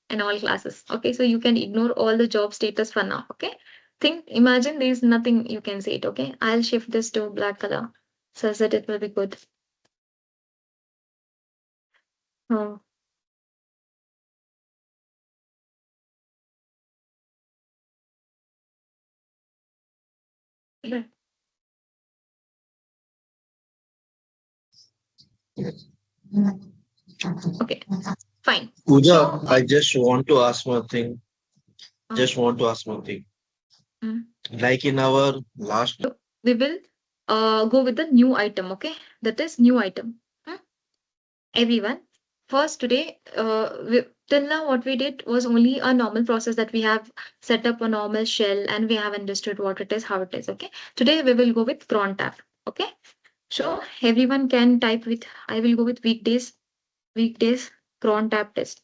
in all classes. Okay, so you can ignore all the job status for now. Okay, imagine there is nothing you can say it. Okay, I'll shift this to black color so that it will be good. Oh. Okay, fine. Pooja, I just want to ask one thing. Uh, Just want to ask one thing. mm. Like in our last. We will go with the new item. Okay, that is new item. Hmm? Everyone, first today, till now what we did was only a normal process that we have set up a normal shell and we have understood what it is, how it is. Okay, today we will go with cron tab. Okay, so everyone can type with, I will go with weekdays cron tab test.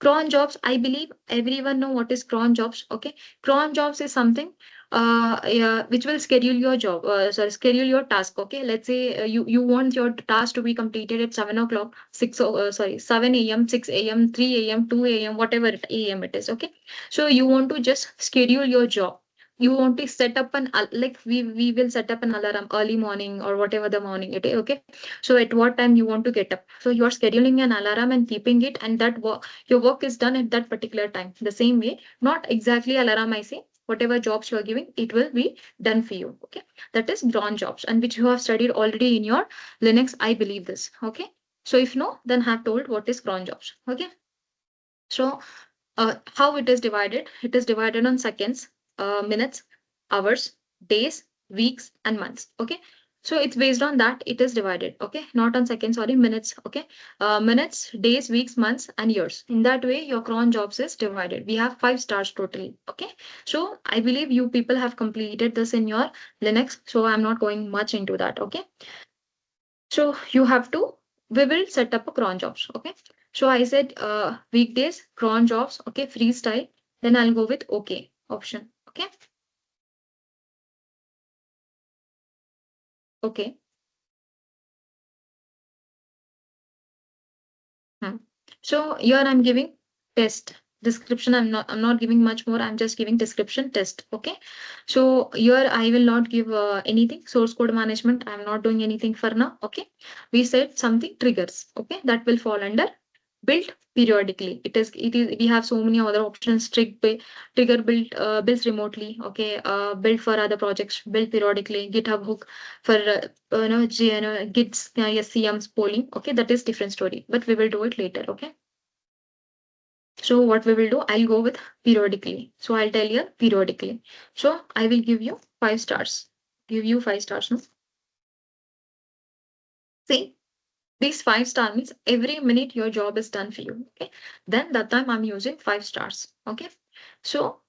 Cron jobs, I believe everyone know what is cron jobs. Okay, cron jobs is something yeah, which will schedule your job. Schedule your task. Okay, let's say you want your task to be completed at 7 o'clock, 7 a.m., 6 a.m., 3 a.m., 2 a.m., whatever a.m. it is. Okay, so you want to just schedule your job. You want to set up an like we will set up an alarm early morning or whatever the morning it is. Okay, so at what time you want to get up. So you are scheduling an alarm and keeping it, and that your work is done at that particular time. The same way, not exactly alarm I say, whatever jobs you are giving, it will be done for you. Okay, that is cron jobs, and which you have studied already in your Linux, I believe this. Okay, so if no, then have told what is cron jobs. Okay, so how it is divided? It is divided on seconds, minutes, hours, days, weeks, and months. Okay. So it's based on that it is divided. Okay. Not on seconds, sorry, minutes. Okay. Minutes, days, weeks, months, and years. In that way, your cron jobs is divided. We have 5 stars totally. Okay. So I believe you people have completed this in your Linux. So I'm not going much into that. Okay. So you have to, we will set up a cron jobs. Okay. So I said weekdays, cron jobs. Okay. Freestyle. Then I'll go with okay option. Okay. Okay. Hmm. So here I'm giving test description. I'm not giving much more. I'm just giving description test. Okay. So here I will not give anything. Source code management. I'm not doing anything for now. Okay. We said something triggers. Okay. That will fall under built periodically. It is we have so many other options. Trigger builds remotely. Okay. Build for other projects, build periodically. GitHub hook for gits scms polling. Okay, that is different story, but we will do it later. Okay, so what we will do, I'll go with periodically. So I'll tell you periodically. So I will give you 5 stars. Give you 5 stars. No? See, these 5 star means every minute your job is done for you. Okay, then that time I'm using 5 stars. Okay, so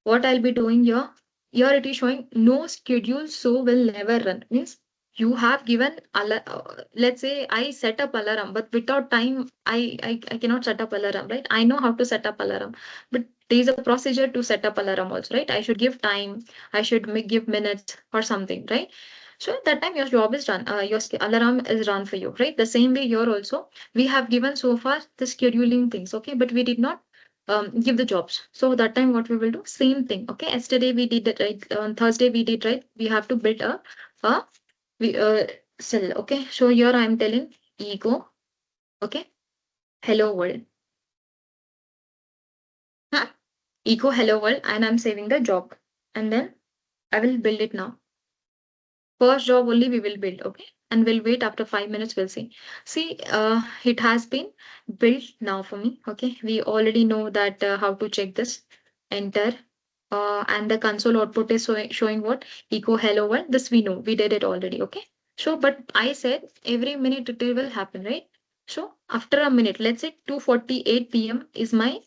what I'll be doing here it is showing no schedule, so will never run. Means you have given, let's say I set up alarm, but without time, I cannot set up alarm, right? I know how to set up alarm, but there is a procedure to set up alarm also, right? I should give time, I should give minutes or something, right? So at that time your job is done, your alarm is run for you, right? The same way here also, we have given so far the scheduling things, okay, but we did not give the jobs. So that time what we will do, same thing. Okay. Yesterday we did it right. On Thursday we did right. We have to build a we cell. Okay. So here I am telling ego. Okay. Hello world. Huh? Ego hello world, and I'm saving the job. And then I will build it now. First job only we will build. Okay. And we'll wait after 5 minutes. We'll see. See, it has been built now for me. Okay. We already know that how to check this. Enter. And the console output is showing what? Echo hello world. This we know. We did it already. Okay. So, but I said every minute it will happen, right? So after a minute, let's say 2:48 p.m. is my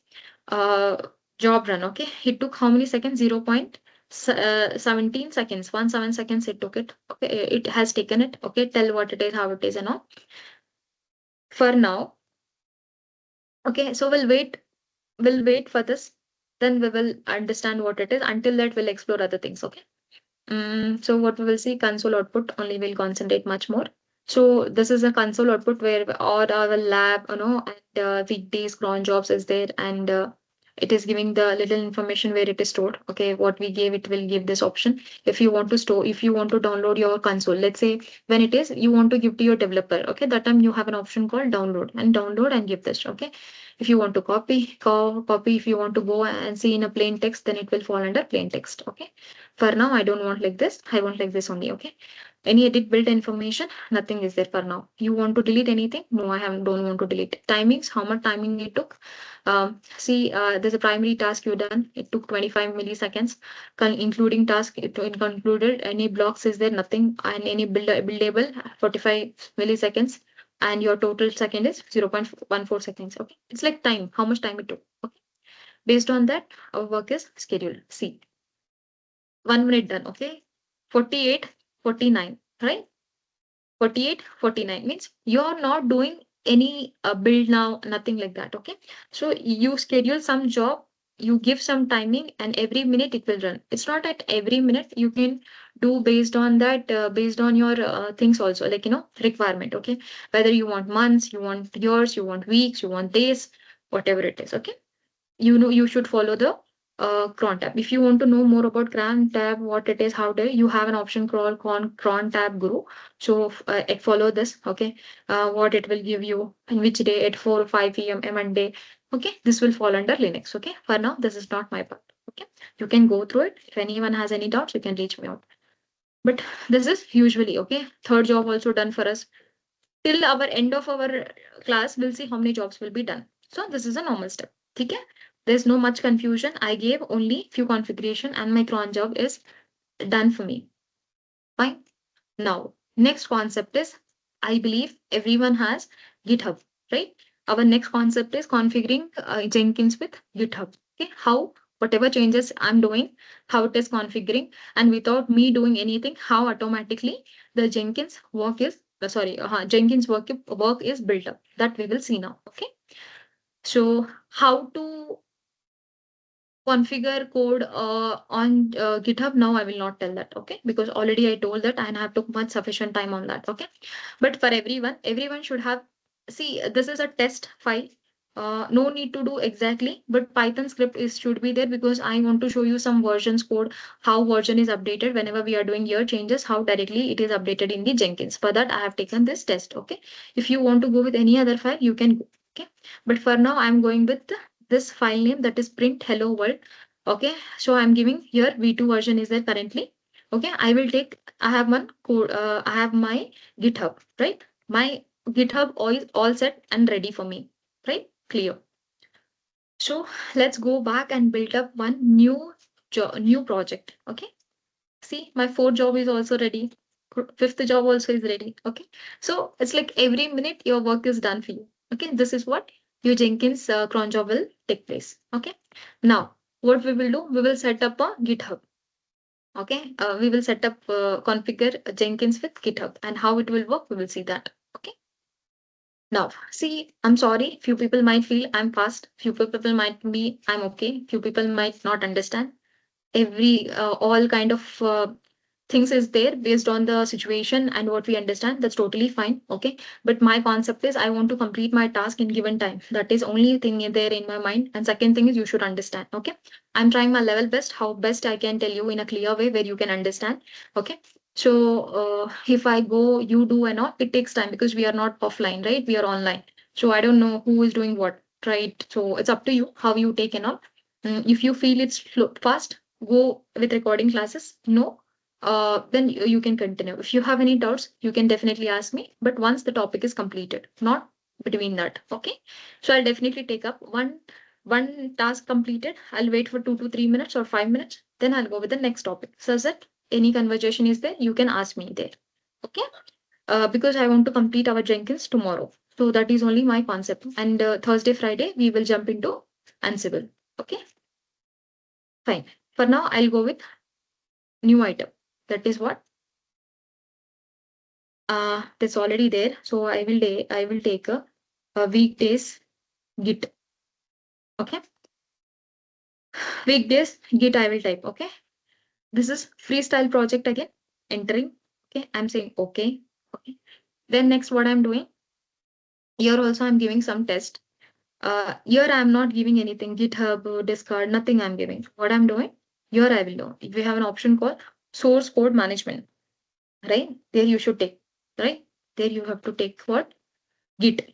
uh, job run. Okay. It took how many seconds? 0.17 seconds. 17 seconds it took it. Okay. It has taken it. Okay. Tell what it is, how it is, and all. For now. Okay. So we'll wait for this. Then we will understand what it is. Until that, we'll explore other things. Okay. So what we will see, console output only will concentrate much more. So this is a console output where all our lab, and weekdays, cron jobs is there, and it is giving the little information where it is stored. Okay, what we gave, it will give this option. If you want to store, if you want to download your console, let's say when it is you want to give to your developer, okay, that time you have an option called download and give this. Okay, if you want to copy, if you want to go and see in a plain text, then it will fall under plain text. Okay, for now I don't want like this. I want like this only. Okay, any edit build information, nothing is there for now. You want to delete anything? No, don't want to delete. Timings, how much timing it took? See, there's a primary task you done. It took 25 milliseconds, including task. It concluded. Any blocks is there? Nothing. And any buildable, 45 milliseconds. And your total second is 0.14 seconds. Okay, it's like time. How much time it took? Okay, based on that, our work is scheduled. See, 1 minute done. Okay, 48, 49. Right? 48, 49 means you're not doing any build now, nothing like that. Okay, so you schedule some job, you give some timing, and every minute it will run. It's not at every minute. You can do based on that, based on your things also, like requirement. Okay, whether you want months, you want years, you want weeks, you want days, whatever it is. Okay, you should follow the cron tab. If you want to know more about cron tab, what it is, how to, you have an option called cron tab guru. So follow this. Okay, what it will give you and which day at 4 or 5 p.m. Monday. Okay, this will fall under Linux. Okay, for now this is not my part. Okay, you can go through it. If anyone has any doubts, you can reach me out. But this is usually okay. Third job also done for us. Till our end of our class, we'll see how many jobs will be done. So this is a normal step. Okay? There's no much confusion. I gave only few configuration and my cron job is done for me. Fine. Now, next concept is, I believe everyone has GitHub, right? Our next concept is configuring Jenkins with GitHub. Okay, how whatever changes I'm doing, how it is configuring, and without me doing anything, how automatically the Jenkins work is Jenkins work is built up. That we will see now. Okay, so how to configure code on GitHub. Now I will not tell that, okay? Because already I told that and I have took much sufficient time on that, okay? But for everyone should have, see, this is a test file. No need to do exactly, but Python script is should be there because I want to show you some versions code, how version is updated whenever we are doing year changes, how directly it is updated in the Jenkins. For that, I have taken this test, okay? If you want to go with any other file, you can go, okay? But for now, I'm going with this file name, that is print hello world. Okay, so I'm giving here v2 version is there currently. Okay, I have one code, I have my GitHub, right? My GitHub all set and ready for me, right? Clear. So let's go back and build up one new project. Okay, see, my fourth job is also ready. Fifth job also is ready. Okay, so it's like every minute your work is done for you. Okay, this is what your Jenkins cron job will take place. Okay, now what we will do, we will set up a GitHub. Okay, we will set up configure Jenkins with GitHub, and how it will work, we will see that. Okay, now see, I'm sorry, few people might feel I'm fast, few people might be I'm okay, few people might not understand. Every all kind of things is there based on the situation and what we understand, that's totally fine. Okay, but my concept is I want to complete my task in given time. That is only thing there in my mind. And second thing is you should understand. Okay, I'm trying my level best, how best I can tell you in a clear way where you can understand. Okay, so if I go you do and all, it takes time because we are not offline, right? We are online. So I don't know who is doing what, right? So it's up to you how you take and all. If you feel it's fast, go with recording classes. No, then you can continue. If you have any doubts, you can definitely ask me. But once the topic is completed, not between that. Okay. So I'll definitely take up one task completed. I'll wait for 2 to 3 minutes or 5 minutes. Then I'll go with the next topic. So that any conversation is there, you can ask me there. Okay. Because I want to complete our Jenkins tomorrow. So that is only my concept. And Thursday, Friday, we will jump into Ansible. Okay. Fine. For now, I'll go with new item. That is what? That's already there. So I will take a weekdays git. Okay. Weekdays git I will type. Okay. This is freestyle project again. Entering. Okay. I'm saying okay. Okay. Then next what I'm doing, here also I'm giving some test. Here I'm not giving anything, GitHub, Discard, nothing I'm giving. What I'm doing, here I will do. If we have an option called source code management, right? There you should take, right? There you have to take what? Git.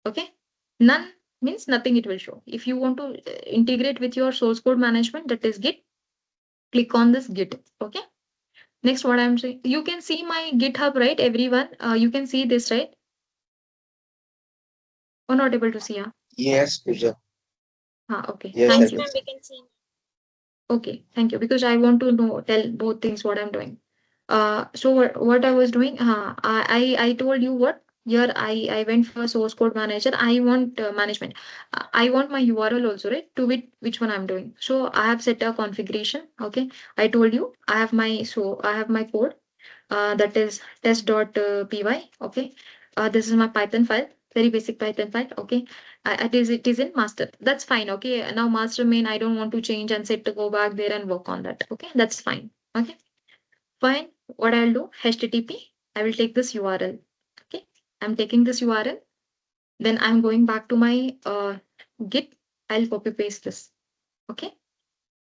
Okay. None means nothing it will show. If you want to integrate with your source code management, that is Git, click on this Git. Okay. Next, what I'm saying, you can see my GitHub, right? Everyone, you can see this, right? Or not able to see? Yes, Pooja. Okay. Yes, Thank I you. can. We can see. Okay, thank you. Because I want to know, tell both things what I'm doing. So what I was doing, I told you what here I went for source code manager. I want management. I want my URL also, right? To which one I'm doing. So I have set a configuration. Okay, I told you I have my code. That is test.py. Okay, this is my Python file, very basic Python file. Okay, it is in master. That's fine. Okay, now master main I don't want to change and set to go back there and work on that. Okay, that's fine. Okay, fine. What I'll do, HTTP, I will take this URL. Okay, I'm taking this URL. Then I'm going back to my Git. I'll copy paste this. Okay,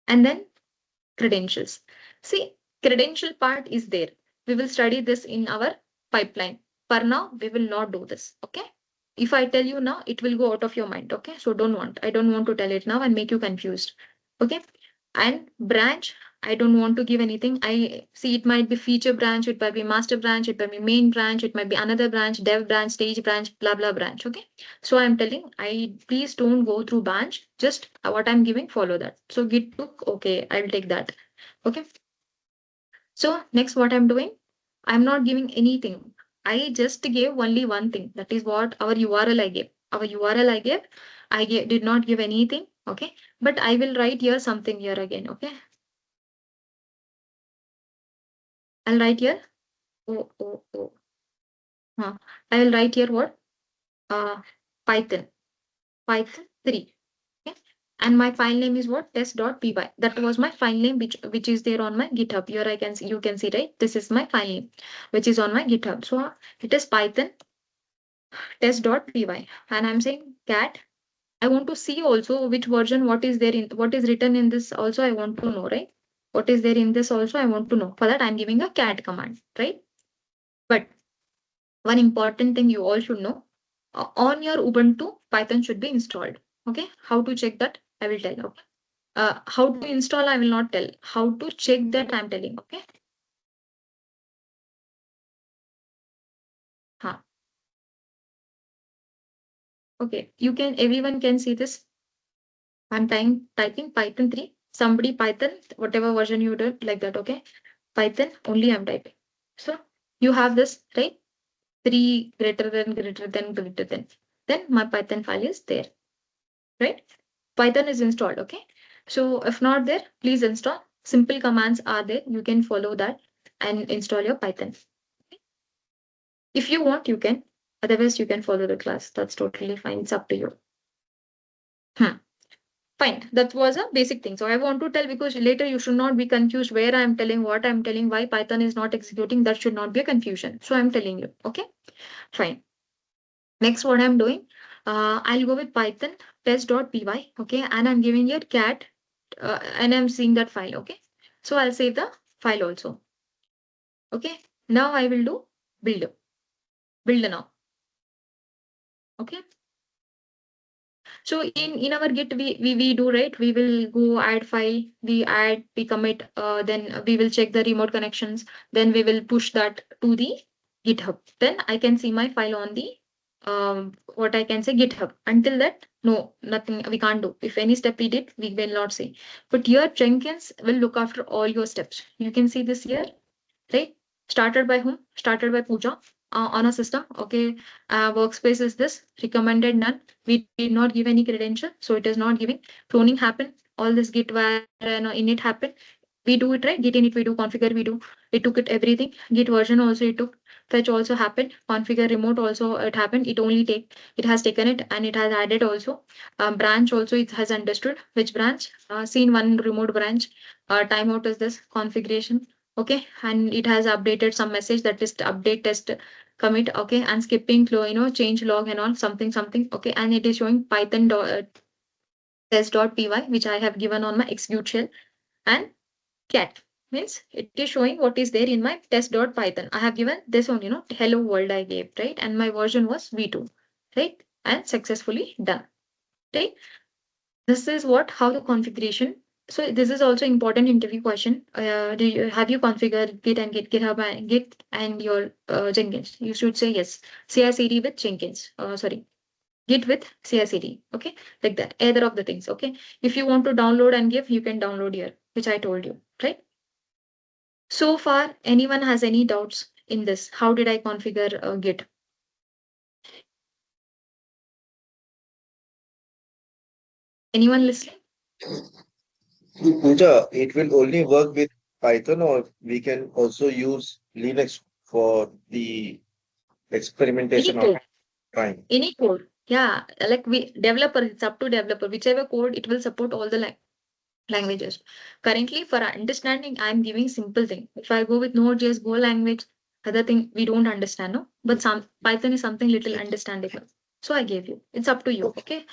and then credentials. See, credential part is there. We will study this in our pipeline. For now, we will not do this. Okay. If I tell you now, it will go out of your mind. Okay. So I don't want to tell it now and make you confused. Okay. And branch, I don't want to give anything. I see it might be feature branch, it might be master branch, it might be main branch, it might be another branch, dev branch, stage branch, blah blah branch. Okay. So I'm telling, I please don't go through branch. Just what I'm giving, follow that. So git took, okay, I will take that. Okay. So next what I'm doing, I'm not giving anything. I just gave only one thing. That is what our URL I gave. Our URL did not give anything. Okay. But I will write here something here again. Okay. I'll write here. Oh, oh, oh. I will write here what? Uh, Python. Python 3. Okay. And my file name is what? Test.py. That was my file name, which is there on my GitHub. Here I can see, you can see, right? This is my file name, which is on my GitHub. So it is Python test.py. And I'm saying cat. I want to see also which version, what is written in this also I want to know, right? What is there in this also I want to know. For that, I'm giving a cat command, right? But one important thing you all should know, on your Ubuntu, Python should be installed. Okay. How to check that? I will tell. Okay. How to install, I will not tell. How to check that, I'm telling. Okay. Huh. Okay. Everyone can see this. I'm typing Python 3. Somebody Python, whatever version you do, like that. Okay. Python only I'm typing. So you have this, right? 3 greater than, greater than, greater than. Then my Python file is there, right? Python is installed. Okay. So if not there, please install. Simple commands are there. You can follow that and install your Python. If you want, you can. Otherwise, you can follow the class. That's totally fine. It's up to you. Hmm. Fine. That was a basic thing. So I want to tell because later you should not be confused where I'm telling, what I'm telling, why Python is not executing. That should not be a confusion. So I'm telling you. Okay. Fine. Next, what I'm doing, I'll go with Python test.py. Okay. And I'm giving here cat and I'm seeing that file. Okay. So I'll save the file also. Okay. Now I will do build. Build now. Okay. So in our Git, we do, right. We will go add file, we commit, then we will check the remote connections, then we will push that to the GitHub. Then I can see my file on the what I can say GitHub. Until that, no, nothing we can't do. If any step we did, we will not see. But here Jenkins will look after all your steps. You can see this here, right? Started by whom? Started by Pooja on a system. Okay. Workspace is this. Recommended none. We did not give any credential. So it is not giving. Cloning happened. All this git where init happened. We do it, right? Git init we do. Configure we do. It took it everything. Git version also it took. Fetch also happened. Configure remote also it happened. It has taken it and it has added also. Branch also it has understood which branch. Seen one remote branch. Timeout is this configuration. Okay. And it has updated some message that is update test commit, okay, and skipping, change log and all, something, okay, and it is showing Python test.py, which I have given on my execute shell, and cat means it is showing what is there in my test.python. I have given this one, hello world I gave, right? And my version was v2, right? And successfully done, right? This is what how the configuration. So this is also important interview question. Do you have you configured Git and GitHub and Git and your Jenkins? You should say yes. CI/CD with Jenkins. Sorry, Git with CI/CD. Okay, like that. Either of the things. Okay. If you want to download and give, you can download here, which I told you, right? So far, anyone has any doubts in this? How did I configure Git? Anyone listening? Pooja, it will only work with Python, or we can also use Linux for the Any experimentation or code. trying. Any code. Yeah, like we developer, it's up to developer. Whichever code, it will support all the languages. Currently, for understanding, I'm giving simple thing. If I go with Node.js, Go language, other thing we don't understand, no? But some Python is something little understandable. So I gave you. It's up to you. Okay. Okay.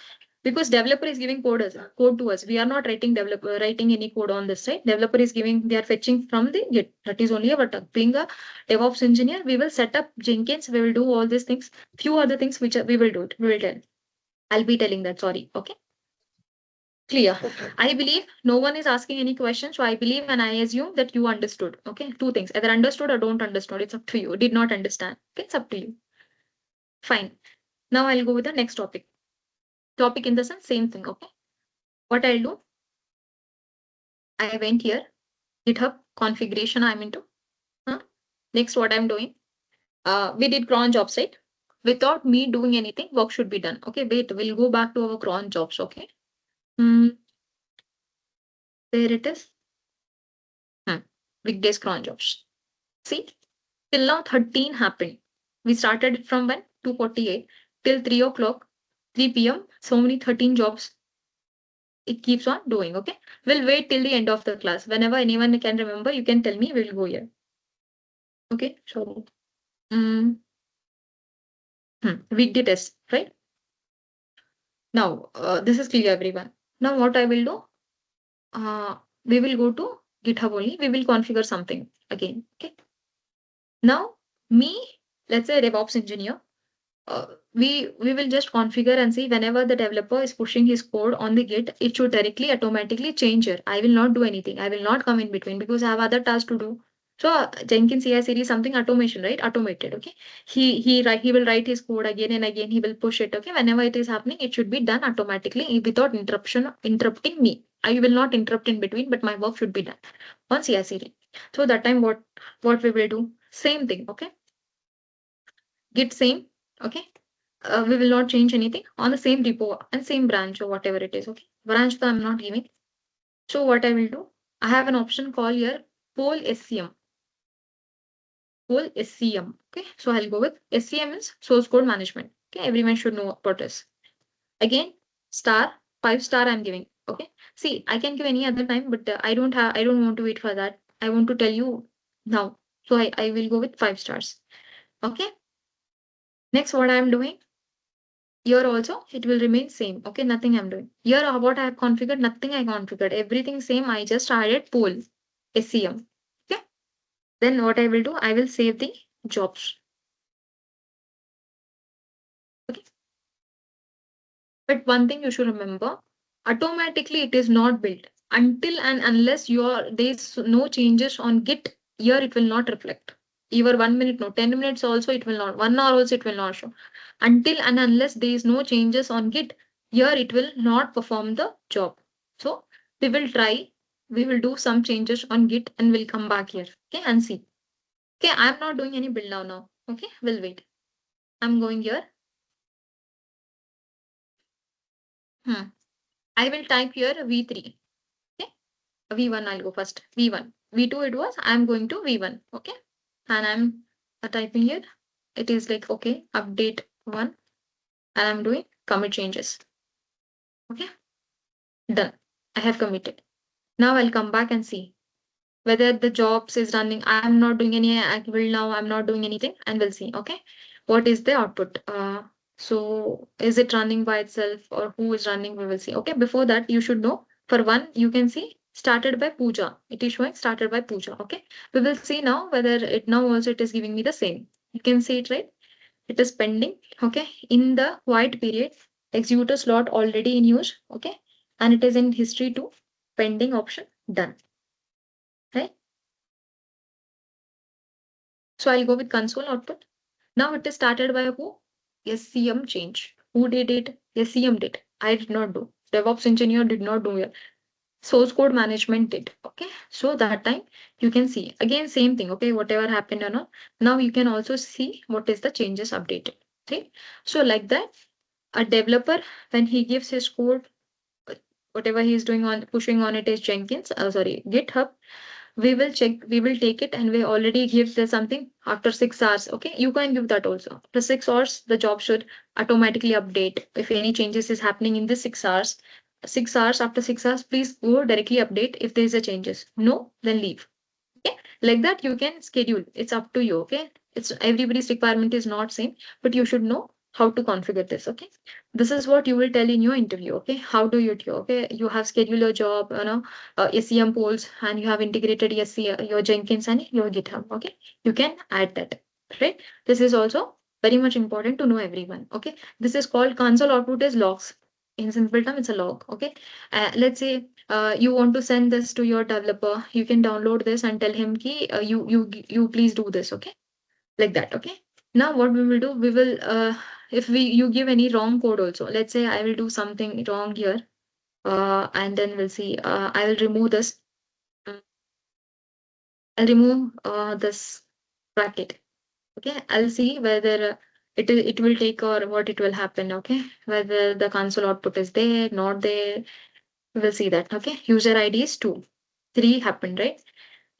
Because developer is giving code to us. We are not writing any code on this side. Developer is giving, they are fetching from the Git. That is only our task. Being a DevOps engineer, we will set up Jenkins, we will do all these things. Few other things which we will do it. We will tell. I'll be telling that. Sorry. Okay. Clear. Okay. I believe no one is asking any questions. So I believe and I assume that you understood. Okay. Two things. Either understood or don't understood. It's up to you. Did not understand. Okay. It's up to you. Fine. Now I'll go with the next topic. Topic in the sense, same thing. Okay. What I'll do, I went here, GitHub configuration I'm into. Huh? Next, what I'm doing, we did cron jobs, right? Without me doing anything, work should be done. Okay, wait, we'll go back to our cron jobs. Okay. Hmm, there it is. Hmm. Weekdays cron jobs. See, till now 13 happened. We started it from when? 2:48 till 3 o'clock, 3 p.m. So many 13 jobs. It keeps on doing. Okay. We'll wait till the end of the class. Whenever anyone can remember, you can tell me, we'll go here. Okay. So, mm, weekday test, right? Now, this is clear, everyone. Now, what I will do, we will go to GitHub only. We will configure something again. Okay. Now, me, let's say DevOps engineer, we will just configure and see whenever the developer is pushing his code on the Git, it should directly automatically change here. I will not do anything. I will not come in between because I have other tasks to do. So Jenkins CI/CD is something automation, right? Automated. Okay. He will write his code again and again. He will push it. Okay. Whenever it is happening, it should be done automatically without interrupting me. I will not interrupt in between, but my work should be done on CI/CD. So that time what we will do? Same thing. Okay. Git same. Okay. We will not change anything on the same repo and same branch or whatever it is. Okay. Branch I'm not giving. So what I will do, I have an option called here poll SCM. Poll SCM. Okay. So I'll go with SCM is source code management. Okay. Everyone should know about this. Again, star, 5 star I'm giving. Okay. See, I can give any other time, but I don't want to wait for that. I want to tell you now. So I will go with 5 stars. Okay. Next, what I'm doing, here also, it will remain same. Okay, nothing I'm doing. Here, what I have configured, nothing I configured. Everything same. I just added poll, SCM. Okay. Then what I will do, I will save the jobs. Okay. But one thing you should remember, automatically it is not built until and unless there's no changes on Git. Here it will not reflect. Even 1 minute, no, 10 minutes also it will not. 1 hour also it will not show. Until and unless there is no changes on Git, here it will not perform the job. So we will try. We will do some changes on Git and we'll come back here. Okay, and see. Okay, I'm not doing any build now. Okay, we'll wait. I'm going here. I will type here V3. Okay. V1 I'll go first. V1. V2 it was. I'm going to V1. Okay. And I'm typing here. It is like, okay, update 1. And I'm doing commit changes. Okay. Done. I have committed. Now I'll come back and see. whether the jobs is running. I'm not doing any activity now, I'm not doing anything, and we'll see. Okay, what is the output? So is it running by itself or who is running? We will see. Okay, before that you should know. For one, you can see started by Puja. It is showing started by Puja. Okay, we will see now whether it now also it is giving me the same. You can see it, right? It is pending. Okay, in the quiet period, executor slot already in use. Okay, and it is in history too. Pending option done. Right. So I'll go with console output. Now it is started by who? SCM change. Who did it? SCM did. I did not do. DevOps engineer did not do it. Source code management did. Okay. So that time you can see again same thing. Okay. Whatever happened or not. Now you can also see what is the changes updated. Okay. So like that, a developer when he gives his code, uh, whatever he is doing on pushing on it is Jenkins. Sorry, GitHub, we will check, we will take it, and we already give the something after 6 hours. Okay, you can give that also. After 6 hours the job should automatically update if any changes is happening in this 6 hours. 6 hours, after 6 hours please go directly update. If there is a changes, no, then leave. Okay, like that you can schedule. It's up to you. Okay, it's everybody's requirement is not same, but you should know how to configure this. Okay, this is what you will tell in your interview. Okay, how do you do? Okay, you have scheduled your job, SEM polls, and you have integrated your Jenkins and your GitHub. Okay, you can add that. Right, this is also very much important to know everyone. Okay, this is called console output is logs. In simple term, it's a log. Okay, let's say you want to send this to your developer, you can download this and tell him ki, you please do this. Okay, like that. Okay, now what we will do, we will if we you give any wrong code also, let's say I will do something wrong here, and then we'll see, I will remove this. Mm, I'll remove this bracket. Okay, I'll see whether it will take or what it will happen. Okay, whether the console output is there, not there. We'll see that. Okay, user ID is 2. 3 happened, right?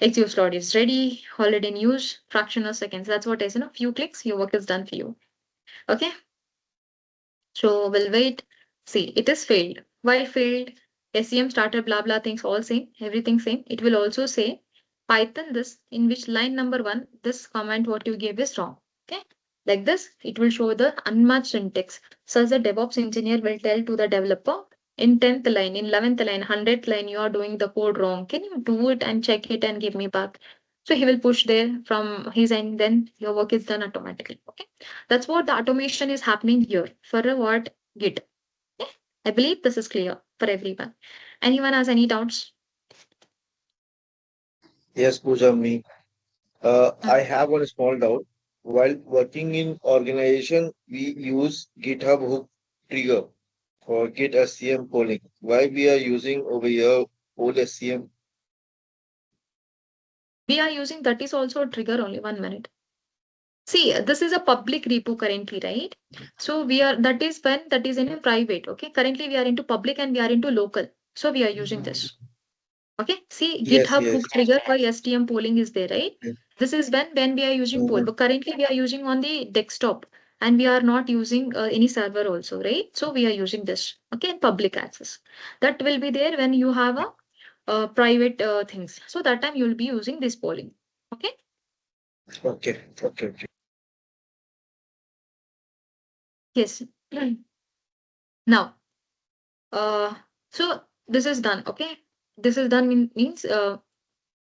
XU slot is ready, already in use, fraction of seconds. That's what is, few clicks, your work is done for you. Okay, so we'll wait. See, it is failed. Why failed? SEM started, blah blah things all same, everything same. It will also say Python this, in which line number 1, this comment what you gave is wrong. Okay, like this, it will show the unmatched syntax. So as a DevOps engineer will tell to the developer, in 10th line, in 11th line, 100th line, you are doing the code wrong. Can you do it and check it and give me back? So he will push there from his end, then your work is done automatically. Okay. That's what the automation is happening here for a what Git. Okay? I believe this is clear for everyone. Anyone has any doubts? Yes, Pooja, me. I Mm. have one small doubt. While working in organization, we use GitHub hook trigger for Git SCM polling. Why we are using over here old SCM? We are using that is also a trigger only 1 minute. See, this is a public repo currently, right? So we are that is when that is in a private. Okay. Currently we are into public and we are into local. So we are using this. Okay, see Yes, GitHub yes. hook trigger for STM polling is there, right? Yes. This is when we are using poll, Mhm. but currently we are using on the desktop and we are not using any server also, right? So we are using this, okay, in public access. That will be there when you have a private things. So that time you will be using this polling. Okay. Okay, okay, okay. Yes. Now, uh, so this is done. Okay, this is done means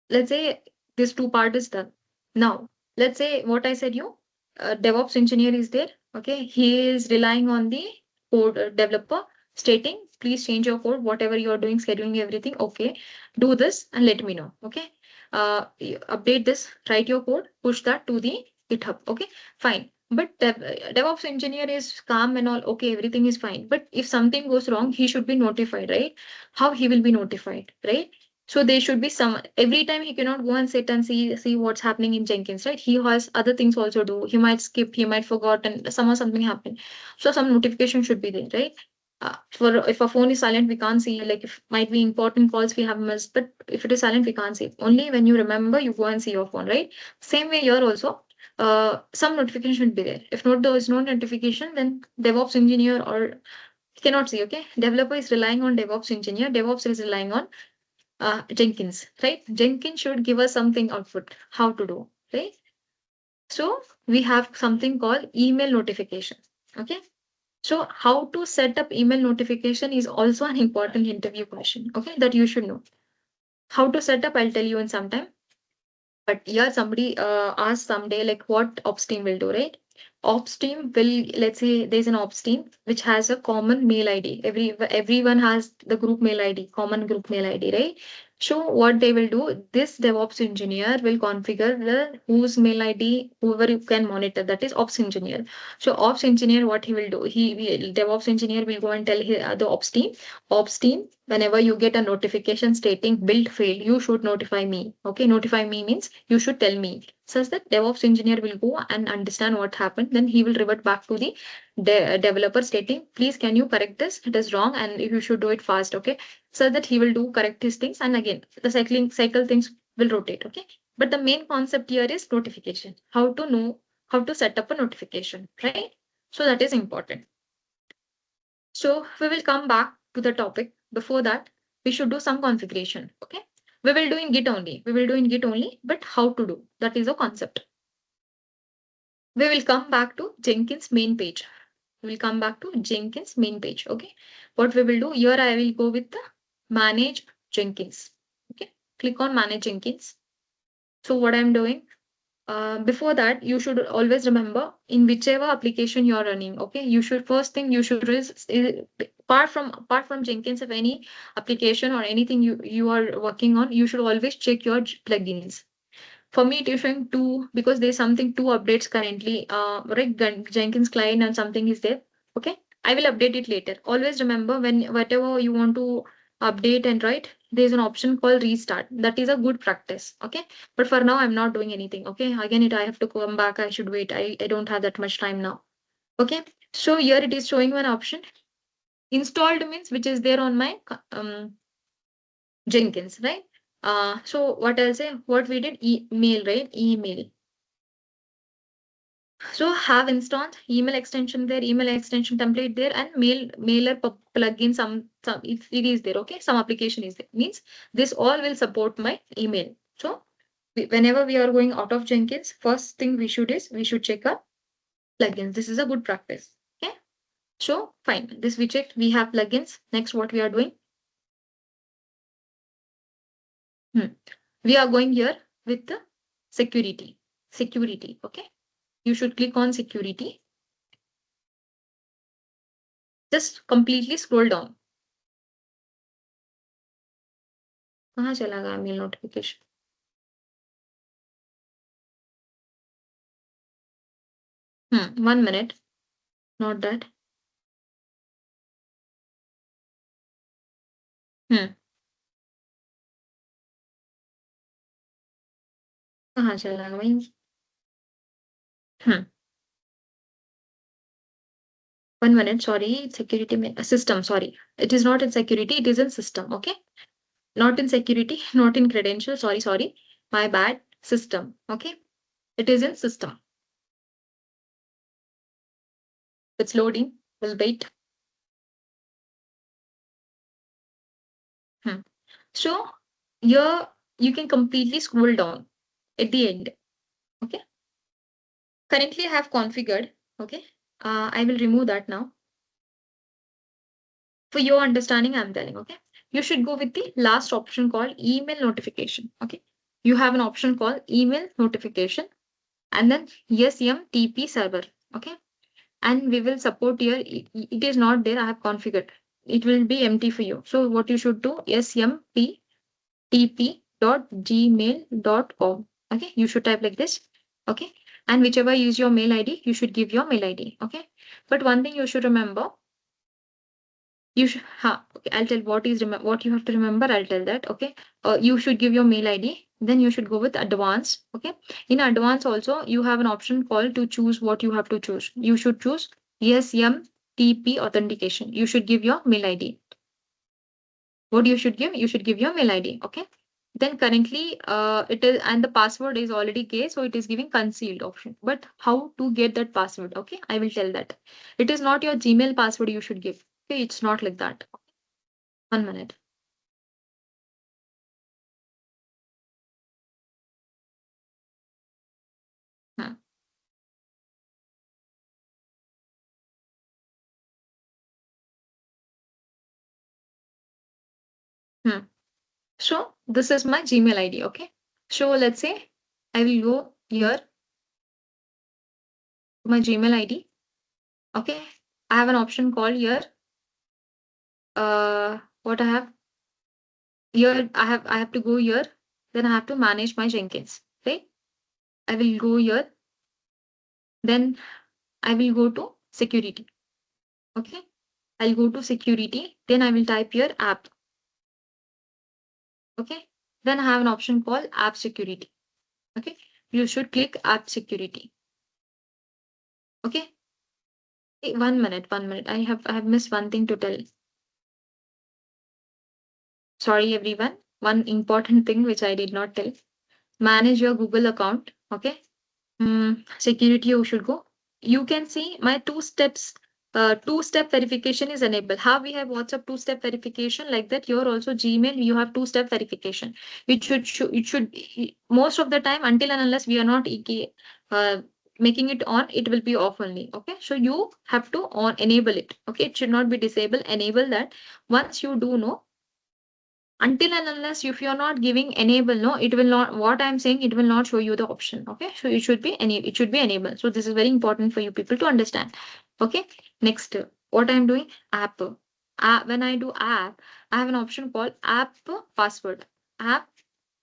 let's say this two part is done. Now, let's say what I said you, DevOps engineer is there. Okay, he is relying on the code developer stating, please change your code, whatever you are doing, scheduling everything. Okay, do this and let me know. Okay, update this, write your code, push that to the GitHub. Okay, fine. But DevOps engineer is calm and all. Okay, everything is fine. But if something goes wrong, he should be notified, right? How he will be notified, right? So there should be some every time he cannot go and sit and see what's happening in Jenkins, right? He has other things also do. He might skip, he might forgot, and somehow something happened. So some notification should be there, right? For if a phone is silent, we can't see. Like if might be important calls we have missed, but if it is silent, we can't see. Only when you remember, you go and see your phone, right? Same way here also. Some notification should be there. If not, there is no notification, then DevOps engineer or cannot see. Okay, developer is relying on DevOps engineer. DevOps is relying on Jenkins, right? Jenkins should give us something output, how to do, right? So we have something called email notification. Okay. So how to set up email notification is also an important interview question. Okay, that you should know. How to set up, I'll tell you in some time. But yeah, somebody asked someday like what ops team will do, right? Ops team will, let's say there's an ops team which has a common mail ID. Everyone has the group mail ID, common group mail ID, right? So what they will do, this DevOps engineer will configure the whose mail ID, whoever you can monitor, that is ops engineer. So ops engineer, what he will do, DevOps engineer will go and tell the ops team, whenever you get a notification stating build failed, you should notify me. Okay, notify me means you should tell me. Such that DevOps engineer will go and understand what happened. Then he will revert back to the developer stating, please can you correct this? It is wrong and you should do it fast. Okay, so that he will do correct his things, and again the cycle things will rotate. Okay, but the main concept here is notification. How to know how to set up a notification, right? So that is important. So we will come back to the topic. Before that, we should do some configuration. Okay. We will do in Git only. We will do in Git only, but how to do? That is a concept. We will come back to Jenkins main page. We will come back to Jenkins main page. Okay. What we will do here, I will go with the manage Jenkins. Okay. Click on manage Jenkins. So what I'm doing, before that, you should always remember in whichever application you're running. Okay, you should first thing you should is apart from Jenkins, if any application or anything you are working on, you should always check your plugins. For me, it is showing two because there's something two updates currently. Right, Jenkins client and something is there. Okay, I will update it later. Always remember when whatever you want to update and write, there's an option called restart. That is a good practice. Okay, but for now, I'm not doing anything. Okay, again, I have to come back. I should wait. I don't have that much time now. Okay, so here it is showing one option installed means which is there on my Jenkins, right? So what I'll say, what we did, email, right? Email. So have instance, email extension there, email extension template there, and mailer plugin. Some it is there. Okay, some application is there. Means this all will support my email. So whenever we are going out of Jenkins, first thing we should check our plugins. This is a good practice. Okay, so fine. This we checked. We have plugins. Next, what we are doing? We are going here with the security. Security. Okay, you should click on security. Just completely scroll down. कहाँ चला गया mail notification? 1 minute. Not that. कहाँ चला गया भाई? 1 minute. Sorry, security system. Sorry, it is not in security. It is in system. Okay, not in security. Not in credential. Sorry, sorry. My bad. System. Okay, it is in system. It's loading. We'll wait. So here you can completely scroll down at the end. Okay. Currently, I have configured. Okay. I will remove that now. For your understanding, I'm telling. Okay. You should go with the last option called email notification. Okay. You have an option called email notification and then SMTP server. Okay. And we will support here. It is not there. I have configured. It will be empty for you. So what you should do, smtp.gmail.com. Okay, you should type like this. Okay, and whichever is your mail ID, you should give your mail ID. Okay, but one thing you should remember, you should okay, I'll tell what is what you have to remember. I'll tell that. Okay, you should give your mail ID. Then you should go with advanced. Okay, in advanced also you have an option called to choose what you have to choose. You should choose SMTP authentication. You should give your mail ID. What you should give? You should give your mail ID. Okay. Then currently it is and the password is already gay, so it is giving concealed option. But how to get that password? Okay, I will tell that. It is not your Gmail password you should give. Okay, it's not like that. 1 minute. So this is my Gmail ID. Okay. So let's say I will go here to my Gmail ID. Okay. I have an option called here. What I have here, I have to go here. Then I have to manage my Jenkins. Right. I will go here. Then I will go to security. Okay. I'll go to security. Then I will type here app. Okay. Then I have an option called app security. Okay. You should click app security. Okay. Hey, 1 minute, 1 minute. I have missed one thing to tell. Sorry, everyone. One important thing which I did not tell. Manage your Google account. Okay. Security you should go. You can see my two-step verification is enabled. How we have WhatsApp two-step verification like that. Here also Gmail you have two-step verification. It should most of the time until and unless we are not uh, making it on, it will be off only. Okay, so you have to on enable it. Okay, it should not be disabled. Enable that. Once you do know, until and unless if you're not giving enable, no, it will not, what I'm saying, it will not show you the option. Okay, so it should be enabled. So this is very important for you people to understand. Okay, next, what I'm doing, app. When I do app, I have an option called app password. App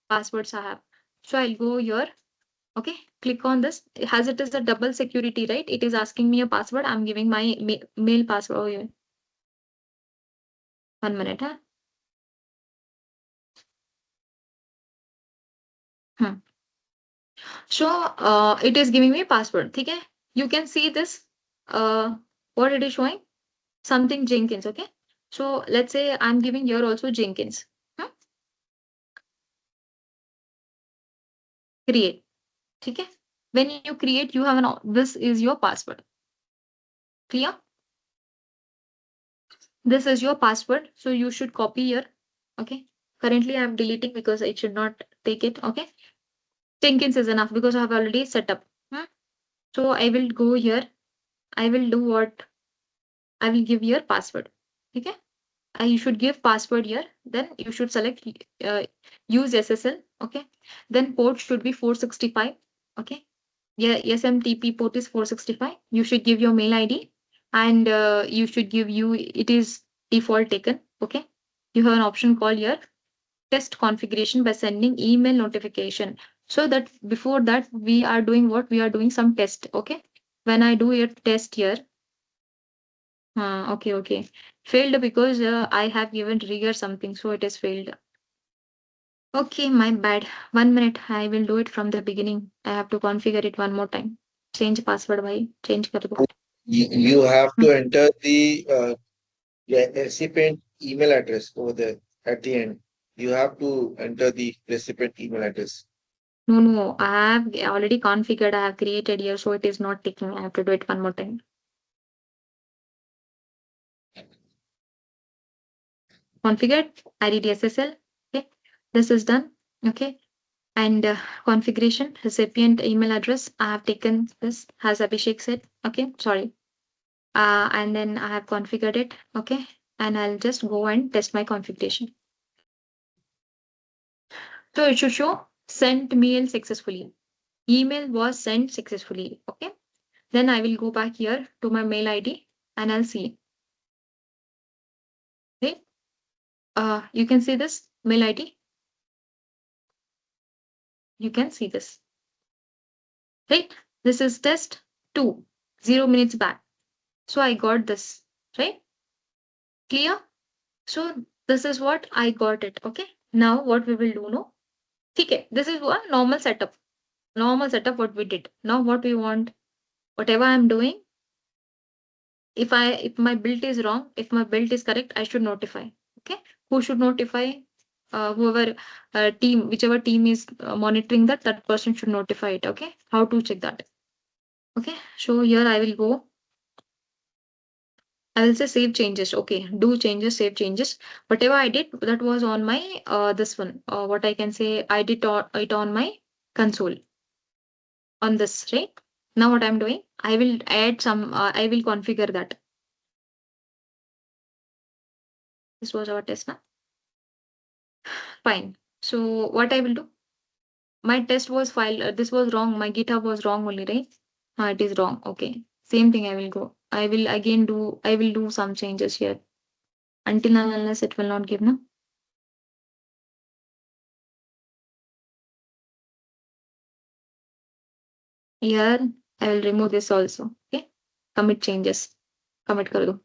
passwords I have. So I'll go here. Okay, click on this. As it is a double security, right? It is asking me a password. I'm giving my mail password. Oh, yeah. 1 minute, huh? Hmm. So it is giving me password. Okay, you can see this. What it is showing? Something Jenkins. Okay. So let's say I'm giving here also Jenkins. Hmm? Create. Okay. When you create, you have this is your password. Clear? This is your password. So you should copy here. Okay. Currently I'm deleting because it should not take it. Okay. Jenkins is enough because I have already set up. Hmm? So I will go here. I will do what? I will give your password. Okay. You should give password here. Then you should select use SSL. Okay. Then port should be 465. Okay. Yeah, SMTP port is 465. You should give your mail ID and you should give it is default taken. Okay. You have an option called here test configuration by sending email notification. So that before that we are doing what? We are doing some test. Okay. When I do a test here, okay, okay. Failed because I have given trigger something, so it is failed. Okay, my bad. 1 minute. I will do it from the beginning. I have to configure it one more time. Change password by change kar do. You have Hmm. to enter the recipient email address over there at the end. You have to enter the recipient email address. No, no. I have already configured. I have created here, so it is not taking. I have to do it one more time. Configured. IDDSSL. Okay. This is done. Okay. And configuration recipient email address. I have taken this as Abhishek said. Okay. Sorry. And then I have configured it. Okay. And I'll just go and test my configuration. So it should show sent mail successfully. Email was sent successfully. Okay. Then I will go back here to my mail ID and I'll see. Okay. You can see this mail ID. You can see this. Right. This is test 2, 0 minutes back. So I got this. Right. Clear? So this is what I got it. Okay. Now what we will do no? Okay. This is a normal setup. Normal setup what we did. Now what we want, whatever I'm doing, if my build is wrong, if my build is correct, I should notify. Okay. Who should notify? Whoever team, whichever team is monitoring that person should notify it. Okay. How to check that? Okay. So here I will go. I will say save changes. Okay. Do changes, save changes. Whatever I did, that was on my this one. What I can say, I did it on my console on this, right? Now what I'm doing, I will add some, I will configure that. This was our test now. Fine. So what I will do? My test was filed. This was wrong. My GitHub was wrong only, right? It is wrong. Okay. Same thing. I will go. I will again do. I will do some changes here until and unless it will not give. No. Here I will remove this also. Okay. Commit changes. Commit कर दो.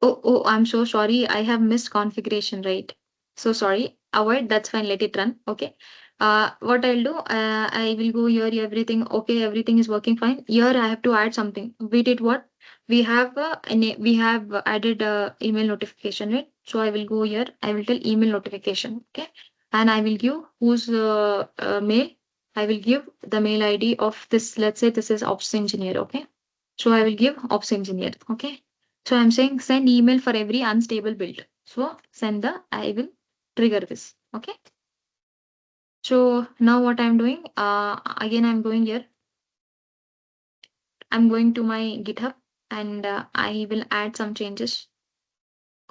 Oh, I'm so sorry. I have missed configuration, right? So sorry. Avoid. That's fine. Let it run. Okay. What I'll do, I will go here. Everything okay. Everything is working fine. Here I have to add something. We did what? We have added email notification, right? So I will go here. I will tell email notification. Okay. And I will give whose mail. I will give the mail ID of this. Let's say this is ops engineer. Okay. So I will give ops engineer. Okay. So I'm saying send email for every unstable build. So send the I will trigger this. Okay. So now what I'm doing, again I'm going here. I'm going to my GitHub and I will add some changes.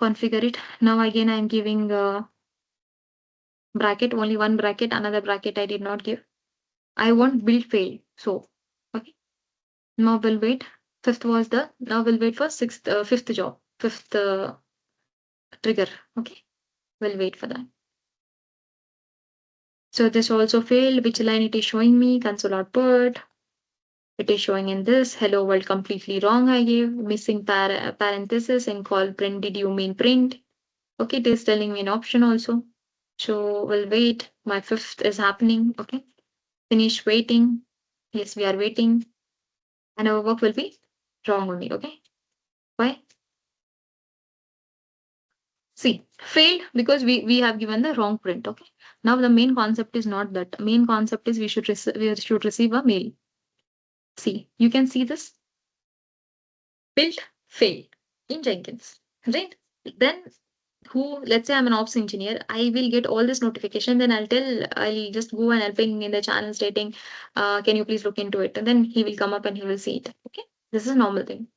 Configure it. Now again I'm giving bracket, only one bracket, another bracket I did not give. I want build fail. So okay. Now we'll wait. Fifth was the now we'll wait for fifth job, fifth trigger. Okay. We'll wait for that. So this also failed. Which line it is showing me? Console output. It is showing in this. Hello world completely wrong. I gave missing parenthesis and call print. Did you mean print? Okay, it is telling me an option also. So we'll wait. My fifth is happening. Okay. Finish waiting. Yes, we are waiting. And our work will be wrong only. Okay. Why? See, failed because we have given the wrong print. Okay. Now the main concept is not that. Main concept is we should receive a mail. See, you can see this built fail in Jenkins, right? Then who, let's say I'm an ops engineer, I will get all this notification. Then I'll just go and I'll ping in the channel stating, can you please look into it? And then he will come up and he will see it. Okay. This is a normal thing.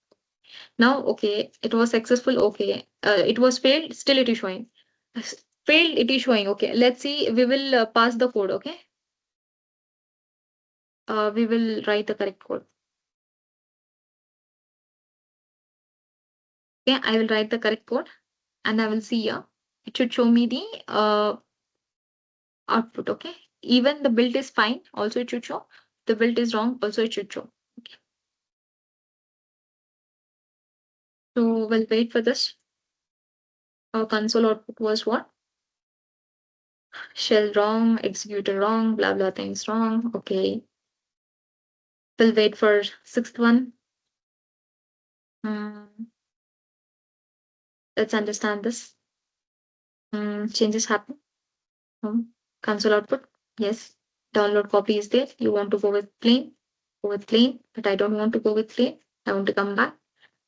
Now, okay, it was successful. Okay. It was failed. Still it is showing. Failed, it is showing. Okay. Let's see. We will pass the code. Okay. We will write the correct code. Okay. I will write the correct code and I will see here. It should show me the output. Okay. Even the build is fine. Also, it should show. The build is wrong. Also, it should show. Okay. So we'll wait for this. Our console output was what? Shell wrong, executor wrong, blah blah things wrong. Okay. We'll wait for sixth one. Hmm, let's understand this. Changes happen. Hmm, console output. Yes. Download copy is there. You want to go with plain. Go with plain. But I don't want to go with plain. I want to come back.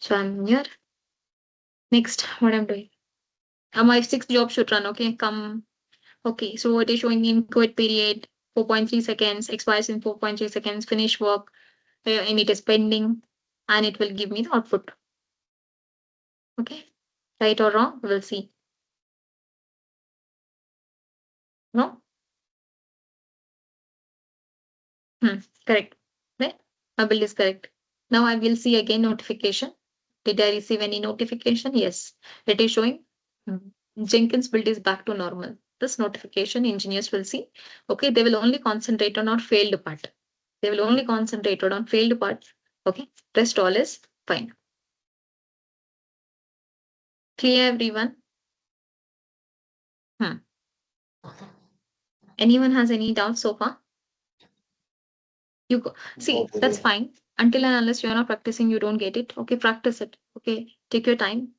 So I'm here. Next, what I'm doing. My sixth job should run. Okay. Come. Okay. So it is showing in quit period 4.3 seconds, expires in 4.3 seconds, finish work, and it is pending, and it will give me the output. Okay. Right or wrong? We'll see. No? Correct. Right? My bill is correct. Now I will see again notification. Did I receive any notification? Yes. It is showing Jenkins build is back to normal. This notification engineers will see. Okay, they will only concentrate on our failed part. They will only concentrate on failed part. Okay, rest all is fine. Clear everyone? Hmm. Anyone has any doubts so far? You go. No, See, that's fine. Until and unless you're not practicing, you don't get it. Okay, practice it. Okay, take your time.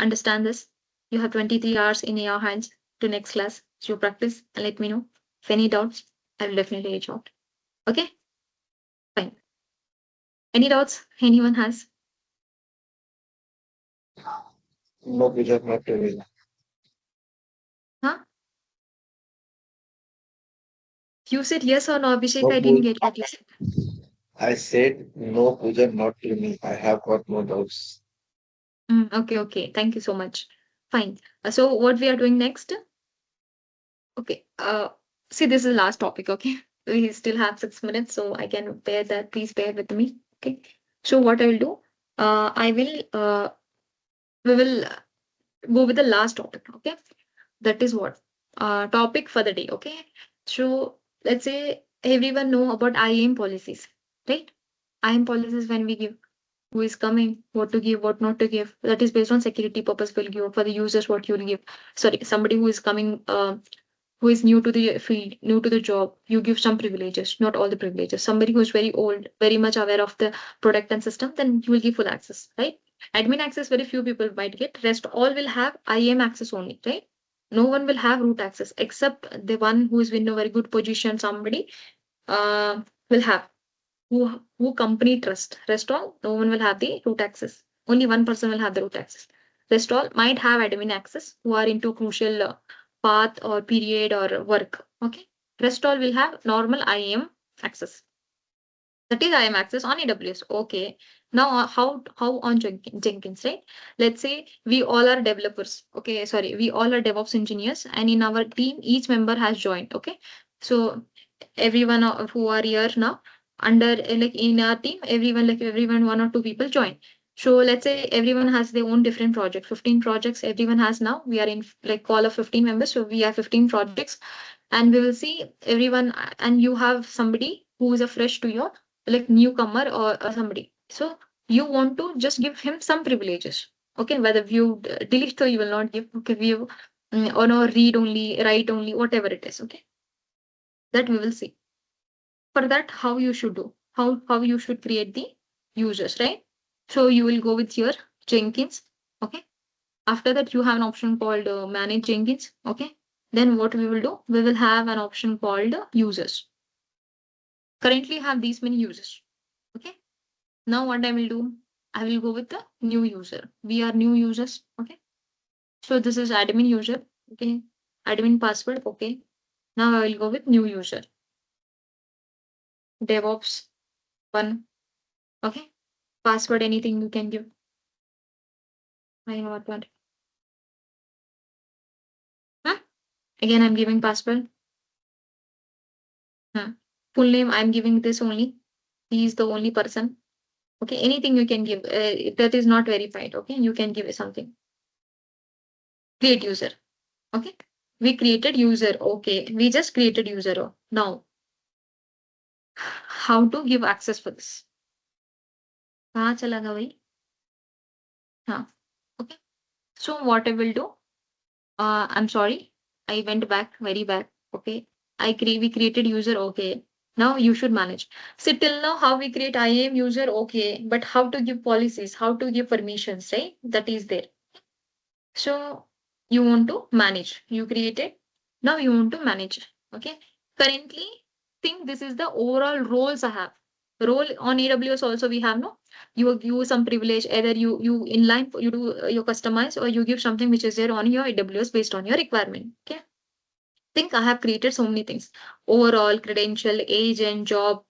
Understand this. You have 23 hours in your hands to next class. So you practice and let me know. If any doubts, I will definitely reach out. Okay, fine. Any doubts anyone has? no, Pooja, not really. Huh? You said yes or no, Abhishek? No, I didn't get what you said. I said no, Pooja, not to me. I have got no doubts. Okay. Thank you so much. Fine. So what we are doing next? Okay. See, this is the last topic. Okay. We still have 6 minutes, so I can bear that. Please bear with me. Okay. So what I will do, I will, we will go with the last topic. Okay. That is what topic for the day. Okay. So let's say everyone know about IAM policies, right? IAM policies when we give who is coming, what to give, what not to give. That is based on security purpose. Will give for the users what you will give. Sorry, somebody who is coming, who is new to the field, new to the job, you give some privileges, not all the privileges. Somebody who is very old, very much aware of the product and system, then you will give full access, right? Admin access, very few people might get. Rest all will have IAM access only, right? No one will have root access except the one who is in a very good position. Somebody will have who company trust. Rest all, no one will have the root access. Only one person will have the root access. Rest all might have admin access who are into crucial path or period or work. Okay. Rest all will have normal IAM access. That is IAM access on AWS. Okay. Now how on Jenkins, right? Let's say we all are developers. Okay, sorry, we all are DevOps engineers, and in our team, each member has joined. Okay. So everyone who are here now under like in our team, everyone one or two people join. So let's say everyone has their own different project, 15 projects everyone has now. We are in like call of 15 members, so we have 15 projects, and we will see everyone, and you have somebody who is a fresh to your like newcomer or somebody. So you want to just give him some privileges. Okay, whether view delete, so you will not give. Okay, view or no, read only, write only, whatever it is. Okay, that we will see. For that, how you should do, how you should create the users, right? So you will go with your Jenkins. Okay, after that you have an option called manage Jenkins. Okay, then what we will do, we will have an option called users. Currently have these many users. Okay, now what I will do, I will go with the new user. We are new users. Okay, so this is admin user. Okay, admin password. Okay, now I will go with new user, DevOps one. Okay, password anything you can give. I know what. Huh? Again, I'm giving password. Huh. Full name, I'm giving this only. He is the only person. Okay, anything you can give. That is not verified. Okay, you can give something. Create user. Okay, we created user. Okay, we just created user. Oh, now, how to give access for this? कहाँ चला गया भाई? हाँ. Okay. So what I will do? I'm sorry. I went back, very back. Okay. We created user. Okay. Now you should manage. See, till now, how we create IAM user. Okay. But how to give policies, how to give permissions, right? That is there. So you want to manage. You created. Now you want to manage. Okay. Currently, think this is the overall roles I have. Role on AWS also we have no. You give some privilege. Either you inline you do you customize, or you give something which is there on your AWS based on your requirement. Okay. Think I have created so many things. Overall credential, agent, job,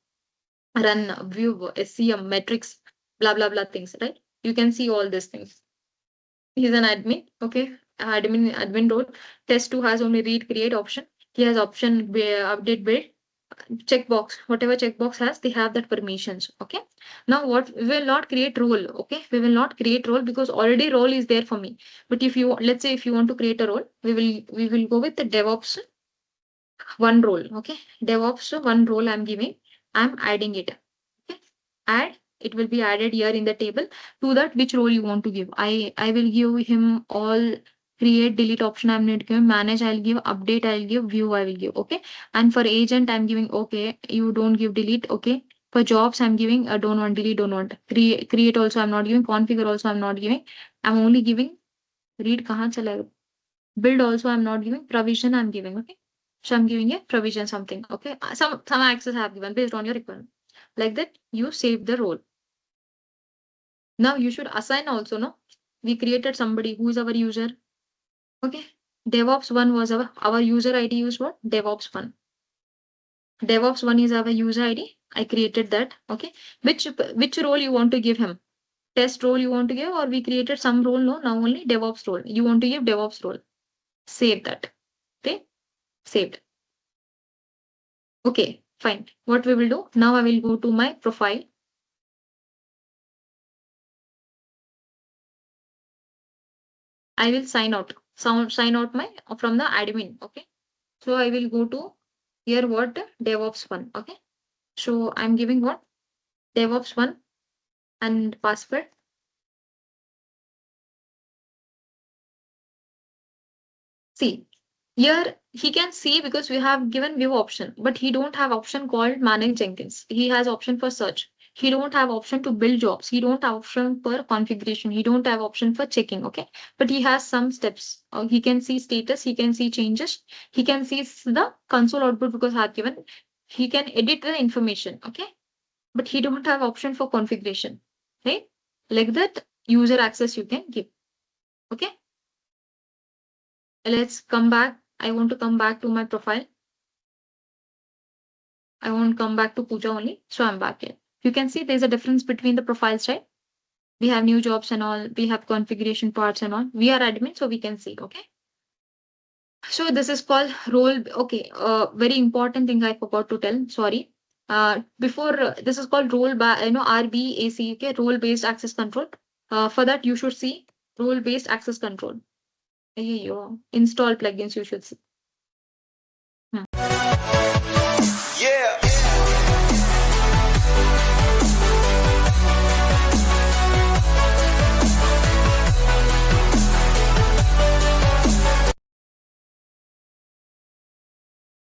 run, view, SCM, metrics, blah blah blah things. Right. You can see all these things. He's an admin. Okay. Admin role. Test 2 has only read create option. He has option update build checkbox. Whatever checkbox has, they have that permissions. Okay. Now what, we will not create role. Okay. We will not create role because already role is there for me. But if you, let's say if you want to create a role, we will go with the DevOps one role. Okay. DevOps one role I'm giving. I'm adding it. Okay. Add. It will be added here in the table. To that, which role you want to give. I will give him all create delete option. I'm not giving manage. I'll give update. I'll give view. I will give. Okay. And for agent, I'm giving okay. You don't give delete. Okay. For jobs, I'm giving don't want delete. Don't want create also. I'm not giving configure also. I'm not giving. I'm only giving read. कहाँ चला गया? Build also I'm not giving. Provision I'm giving. Okay. So I'm giving a provision something. Okay. Some access I have given based on your requirement. Like that, you save the role. Now you should assign also, no? We created somebody who is our user. Okay. DevOps one was our user ID used what? DevOps one. DevOps one is our user ID. I created that. Okay. Which role you want to give him? test role you want to give, or we created some role? No, now only DevOps role. You want to give DevOps role. Save that. Okay, saved. Okay, fine. What we will do now, I will go to my profile. I will sign out. Sign out my from the admin. Okay. So I will go to here what DevOps one. Okay. So I'm giving what DevOps one and password. See, here he can see because we have given view option, but he don't have option called manage Jenkins. He has option for search. He don't have option to build jobs. He don't have option for configuration. He don't have option for checking. Okay, but he has some steps. He can see status. He can see changes. He can see the console output because I have given. He can edit the information. Okay, but he don't have option for configuration. Right, like that user access you can give. Okay. Let's come back. I want to come back to my profile. I won't come back to Puja only. So I'm back here. You can see there's a difference between the profiles, right? We have new jobs and all. We have configuration parts and all. We are admin, so we can see. Okay. So this is called role. Okay. Very important thing I forgot to tell. Sorry. Before this is called RBAC. Okay. Role based access control. For that you should see role based access control. Install plugins you should see. Hmm.